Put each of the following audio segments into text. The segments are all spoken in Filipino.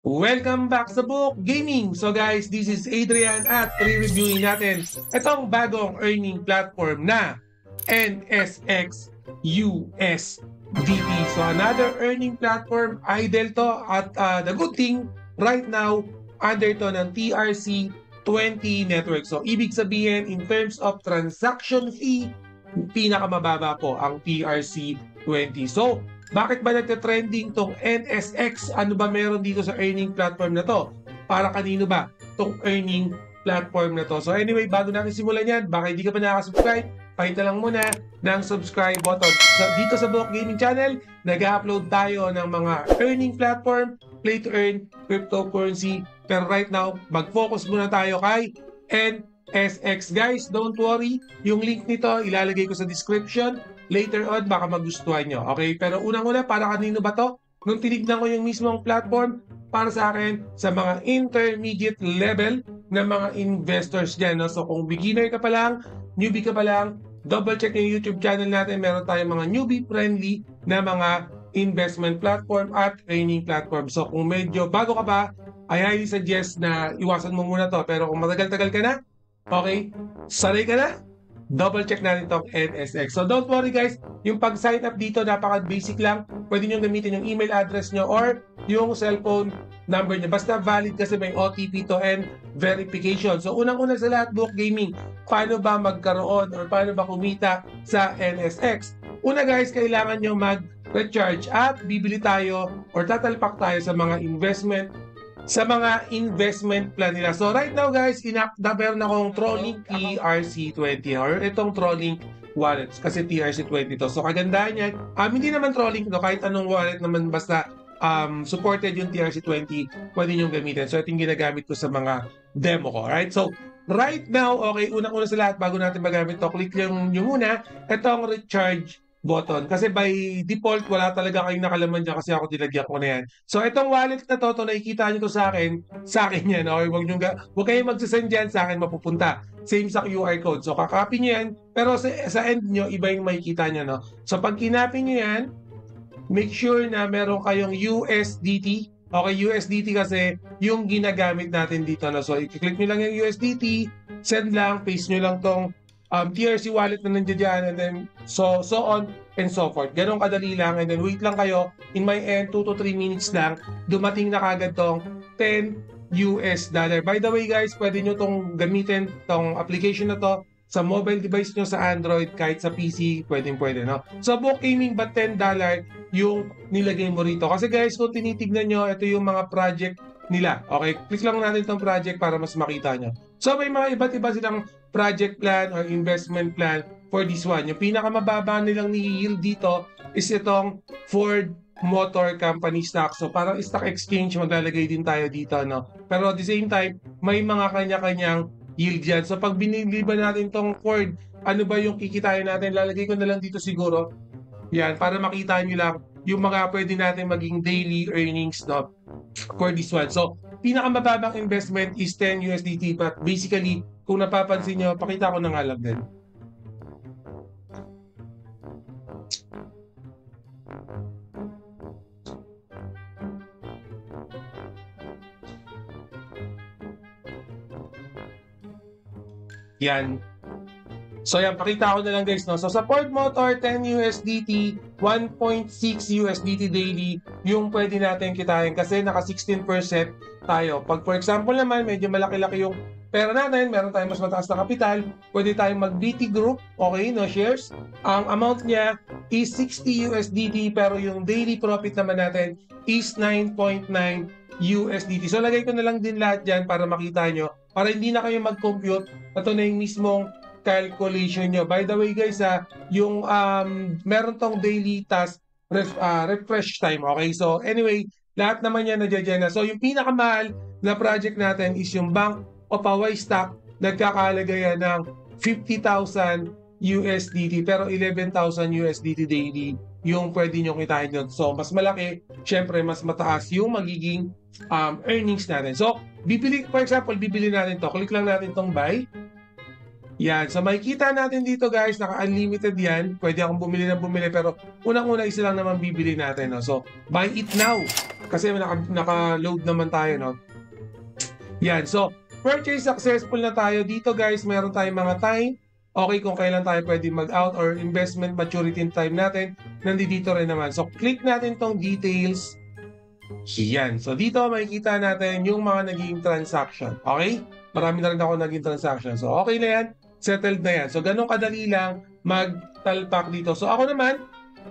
Welcome back sa Book Gaming! So guys, this is Adrian at re-reviewin natin itong bagong earning platform na NSX USDT. So another earning platform, idle to at the good thing right now, under to ng TRC20 network. So ibig sabihin in terms of transaction fee, pinakamababa po ang TRC20. So bakit ba nagte-trending tong NSX? Ano ba meron dito sa earning platform na to? Para kanino ba tong earning platform na to? So anyway, bago natin simulan yan, baka hindi ka pa nakaka-subscribe, pakita lang muna ng subscribe button. So, dito sa Book Gaming Channel, nag-upload tayo ng mga earning platform, play to earn, cryptocurrency. Pero right now, mag-focus muna tayo kay NSX. Guys, don't worry, yung link nito ilalagay ko sa description. Later on, baka magustuhan nyo. Okay? Pero unang-una, para kanino ba to? Nung tinignan ko yung mismong platform, para sa akin, sa mga intermediate level na mga investors dyan. No? So kung beginner ka pa lang, newbie ka pa lang, double check yung YouTube channel natin. Meron tayong mga newbie-friendly na mga investment platform at earning platform. So kung medyo bago ka pa, I highly suggest na iwasan mo muna to. Pero kung matagal-tagal ka na, okay, sanay ka na, double check natin itong NSX. So don't worry guys, yung pag-sign up dito napaka-basic lang. Pwede nyo gamitin yung email address nyo or yung cellphone number nyo. Basta valid kasi may OTP to and verification. So unang-una sa lahat, Book Gaming, paano ba magkaroon or paano ba kumita sa NSX? Una guys, kailangan nyo mag-recharge at bibili tayo or tatalpak tayo sa mga investment plan nila. So right now guys, meron akong Trolling TRC20 or itong Trolling wallets kasi TRC20 to. So kagandahan yan, hindi naman Trolling to, kahit anong wallet naman basta supported yung TRC20, pwede nyo gamitin. So ito yung ginagamit ko sa mga demo ko. Alright, so right now, okay, unang-una sa lahat, bago natin magamit to, click lang nyo muna itong recharge button. Kasi by default, wala talaga kayong nakalaman dyan kasi ako dilagyan ko na yan. So, itong wallet na to nakikita nyo to sa akin yan. Okay? Huwag kayong magsasend dyan, sa akin mapupunta. Same sa QR code. So, kakopy nyo yan. Pero sa end nyo, iba yung makikita nyo. No? So, pag kinopy nyo yan, make sure na meron kayong USDT. Okay, USDT kasi yung ginagamit natin dito. No? So, i-click nyo lang yung USDT, send lang, paste nyo lang tong TRC wallet na nandiyan dyan, and then so on and so forth. Ganun kadali lang, and then wait lang kayo. In my end, 2 to 3 minutes lang, dumating na kagad tong $10. By the way guys, pwede nyo tong gamitin, tong application na to, sa mobile device nyo, sa Android, kahit sa PC, pwede, no? So, Book Gaming, ba $10 yung nilagay mo rito? Kasi guys, kung tinitignan nyo, ito yung mga project nila. Okay, click lang natin itong project para mas makita nyo. So, may mga iba't iba silang project plan or investment plan for this one. Yung pinakamababa nilang ni-yield dito is itong Ford Motor Company stock. So, parang stock exchange, maglalagay din tayo dito, no? Pero at the same time, may mga kanya-kanyang yield yan. So, pag binili ba natin itong Ford, ano ba yung kikitain natin? Lalagay ko na lang dito siguro. Yan, para makita nyo lang yung mga pwede natin maging daily earnings, no, for this one. So, pinakamababang investment is 10 USDT, but basically, kung napapansin nyo, pakita ko na nga lang din. Yan. So yan, pakita ko na lang guys, no? So sa Ford Motor, 10 USDT, 1.6 USDT daily, yung pwede natin kitain kasi naka 16% tayo. Pag for example naman, medyo malaki-laki yung pera natin, meron tayong mas mataas na kapital, pwede tayong mag-BT Group, okay, no shares. Ang amount niya is 60 USDT, pero yung daily profit naman natin is 9.9 USDT. So lagay ko na lang din lahat dyan para makita nyo, para hindi na kayo mag-compute, ito na yung mismong calculation nyo. By the way guys, yung meron tong daily task refresh time, okay? So anyway, lahat naman yan nadyan na. So yung pinakamahal na project natin is yung Bank of Hawaii stock, nagkakahalaga yan ng 50,000 USDT, pero 11,000 USDT daily yung pwede nyo kitain yun. So mas malaki, syempre mas mataas yung magiging earnings natin. So for example, bibili natin to, click lang natin tong buy. Yan. So makikita natin dito guys, naka-unlimited yan. Pwede akong bumili ng bumili pero unang-una isa lang naman bibili natin. No? So buy it now. Kasi naka-load naman tayo. No? Yan. So purchase successful na tayo. Dito guys, meron tayong mga time. Okay kung kailan tayo pwede mag-out or investment maturity time natin. Nandito rin naman. So click natin tong details. Yan. So dito makikita natin yung mga naging transaction. Okay? Marami na rin ako naging transaction. So okay na yan. Settled na yan. So ganun kadali lang magtalpak dito. So ako naman,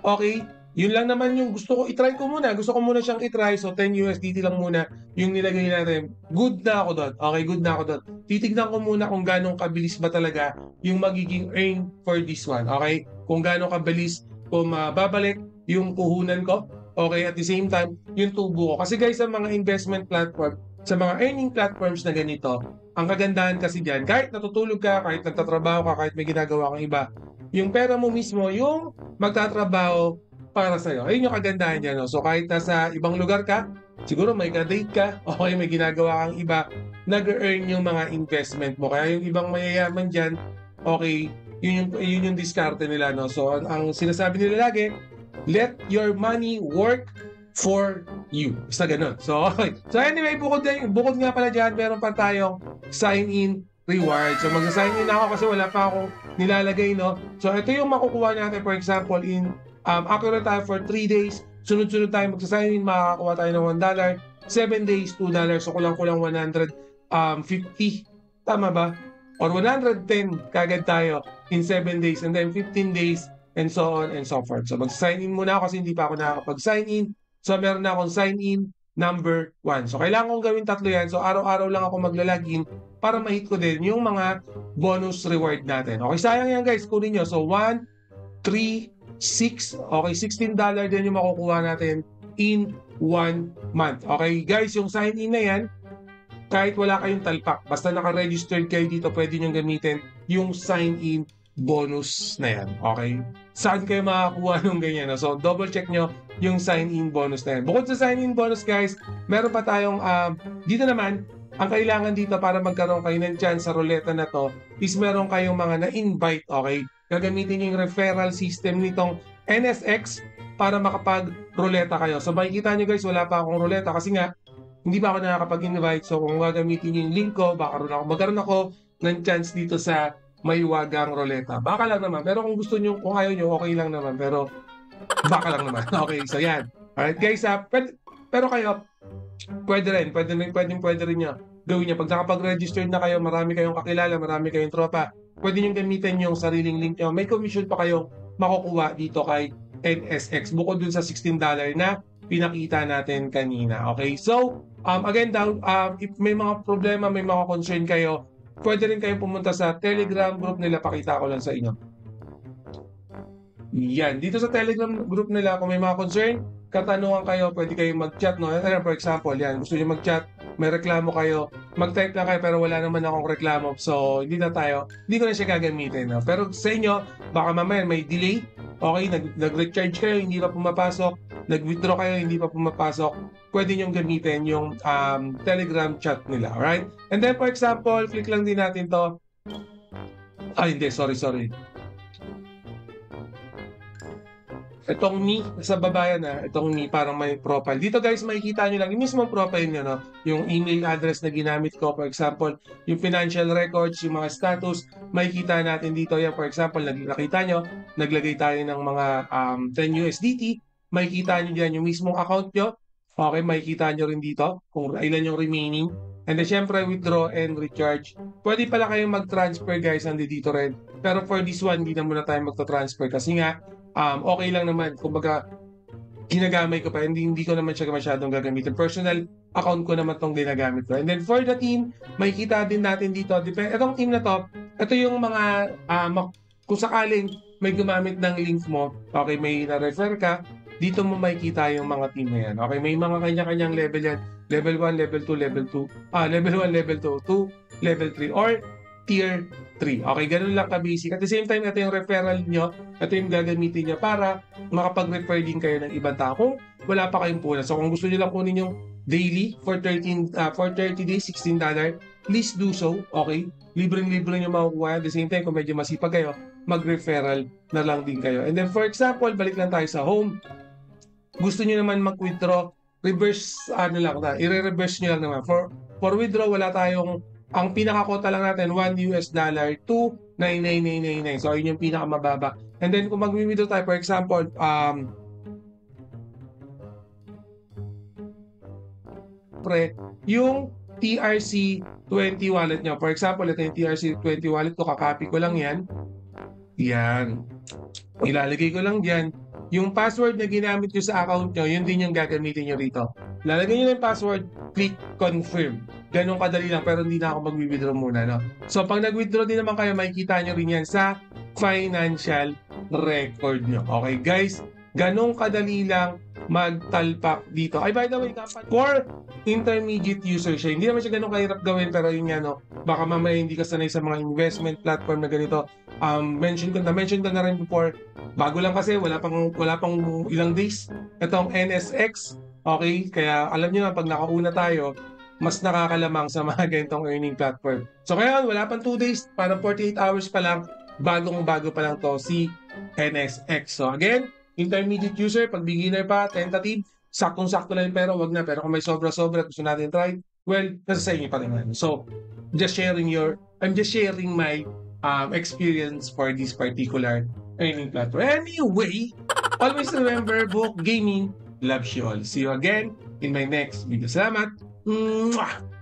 okay, yun lang naman yung gusto ko. I-try ko muna. Gusto ko muna siyang i-try. So 10 USDT lang muna yung nilagay natin. Good na ako doon. Okay, good na ako doon. Titignan ko muna kung ganun kabilis ba talaga yung magiging earn for this one. Okay? Kung ganun kabilis kung babalik yung puhunan ko. Okay, at the same time, yung tubo ko. Kasi guys, sa mga investment platform, sa mga earning platforms na ganito, ang kagandahan kasi dyan, kahit natutulog ka, kahit nagtatrabaho ka, kahit may ginagawa kang iba, yung pera mo mismo, yung magtatrabaho para sa'yo. Ayun yung kagandahan dyan. No? So kahit nasa ibang lugar ka, siguro may ka-date ka, okay, may ginagawa kang iba, nag-earn yung mga investment mo. Kaya yung ibang mayayaman dyan, okay, yun yung diskarte nila. No? So ang sinasabi nila lagi, let your money work for you. Basta ganun. So, okay. So, anyway, bukod nga pala dyan, meron pa tayong sign-in reward. So, magsa-sign in ako kasi wala pa akong nilalagay, no? So, ito yung makukuha natin, for example, in accurate tayo for 3 days. Sunod-sunod tayo magsa-sign in, makakakuha tayo ng $1. 7 days, $2. So, kulang-kulang 150. Tama ba? Or 110 kagad tayo in 7 days. And then 15 days, and so on and so forth. So mag-sign in muna ako kasi hindi pa ako nakakapag-sign in. So meron na akong sign in number 1. So kailangan kong gawin 3 yan. So araw-araw lang ako magla-login para ma-hit ko din yung mga bonus reward natin. Okay, sayang yan guys. Kunin nyo. So 1, 3, 6. Okay, $16 din yung makukuha natin in 1 month. Okay guys, yung sign in na yan, kahit wala kayong talpak, basta naka-registered kayo dito, pwede nyo gamitin yung sign in bonus na yan. Okay? Saan kayo makakuha ng ganyan? No? So, double check nyo yung sign-in bonus na yan. Bukod sa sign-in bonus, guys, meron pa tayong, dito naman, ang kailangan dito para magkaroon kayo ng chance sa ruleta na to is meron kayong mga na-invite, okay? Gagamitin nyo yung referral system nitong NSX para makapag-ruleta kayo. So, makikita nyo guys, wala pa akong ruleta kasi nga, hindi pa ako nakakapag-invite. So, kung gagamitin nyo yung link ko, magkaroon ako ng chance dito sa may wagang ruleta. Baka lang naman. Pero kung gusto nyo, kung ayaw nyo, okay lang naman. Pero baka lang naman. Okay, so yan. Alright guys, pero kayo, pwede rin nyo gawin nyo. Pag nakapag-register na kayo, marami kayong kakilala, marami kayong tropa, pwede nyo gamitin yung sariling link nyo. May commission pa kayong makukuha dito kay NSX. Bukod dun sa $16 na pinakita natin kanina. Okay, so, again, if may mga problema, may mga concern kayo, pwede rin kayong pumunta sa Telegram group nila. Pakita ko lang sa inyo. Yan. Dito sa Telegram group nila, kung may mga concern, katanungan kayo, pwede kayong mag-chat. No? For example, yan. Gusto nyo mag-chat, may reklamo kayo, mag-type lang kayo pero wala naman akong reklamo. So, hindi na siya gagamitin. No? Pero sa inyo, baka mamaya may delay. Okay, nag-recharge kayo, hindi pa pumapasok. Nag-withdraw kayo, hindi pa pumapasok. Pwede nyo gamitin yung Telegram chat nila. Alright? And then, for example, click lang din natin to. Hindi. Sorry. Itong me, sa baba yan itong me, parang may profile. Dito guys, makikita nyo lang yung mismong profile nyo, no? Yung email address na ginamit ko, for example, yung financial records, yung mga status, makikita natin dito yan. For example, nakita nyo, naglagay tayo ng mga 10 USDT, makikita nyo dyan yung mismong account nyo. Okay, makikita nyo rin dito kung ilan yung remaining. And then, syempre, withdraw and recharge. Pwede pala kayong mag-transfer, guys, nandito rin. Pero for this one, hindi na muna tayo magta-transfer kasi nga, okay lang naman. Kumbaga, ginagamay ko pa. Hindi ko naman siya masyadong gagamitin. Personal account ko naman itong ginagamit ko. And then for the team, makikita din natin dito. Itong team na to, ito yung mga, kung sakaling may gumamit ng link mo, okay, may na-refer ka, dito mo makikita yung mga team na yan. Okay, may mga kanya-kanyang level yan. Level 1, level 2, level 2. Level 1, level 2, level 3, or tier 3. Okay, ganun lang ka-basic. At the same time, ito yung referral nyo. Ito yung gagamitin nyo para makapag-refer din kayo ng ibang tao kung wala pa kayong puna. So, kung gusto nyo lang kunin yung daily for 30 days, $16, please do so, okay? Libreng-libre nyo makukuha. At the same time, kung medyo masipag kayo, mag-referral na lang din kayo. And then, for example, balik lang tayo sa home. Gusto nyo naman mag-withdraw, reverse, i-reverse nyo lang naman. For withdraw, wala tayong, ang pinakakota lang natin, $1, $2.999999. So, yun yung pinakamababa. And then, kung mag-withdraw tayo, for example, yung TRC20 wallet nyo. For example, ito yung TRC20 wallet ko, kakopy ko lang yan. Yan. Ilalagay ko lang dyan. Yung password na ginamit nyo sa account nyo, yun din yung gagamitin nyo rito. Lalagay nyo yung password, click confirm. Ganun kadali lang, pero hindi na ako mag-withdraw muna. No? So, pag nag-withdraw din naman kayo, makikita nyo rin yan sa financial record nyo. Okay, guys? Ganun kadali lang magtalpak dito. Ay, by the way, for intermediate user siya, hindi naman siya ganun kahirap gawin, pero yun nga, no, baka mamaya hindi ka sanay sa mga investment platform na ganito. Mention ko na rin before, bago lang kasi, wala pang ilang days, itong NSX, okay? Kaya alam niyo na, pag nakauna tayo, mas nakakalamang sa mga ganitong earning platform. So kaya wala pang 2 days, parang 48 hours pa lang, bagong-bago pa lang to si NSX. So again, intermediate user, pag beginner pa, tentative, saktong-sakto lang pero wag na. Pero kung may sobra-sobra, gusto natin try, well, nasa sa inyo pa rin. So, I'm just sharing my experience for this particular earning platform. Anyway, always remember, Book Gaming loves you all. See you again in my next video. Salamat! Mwah!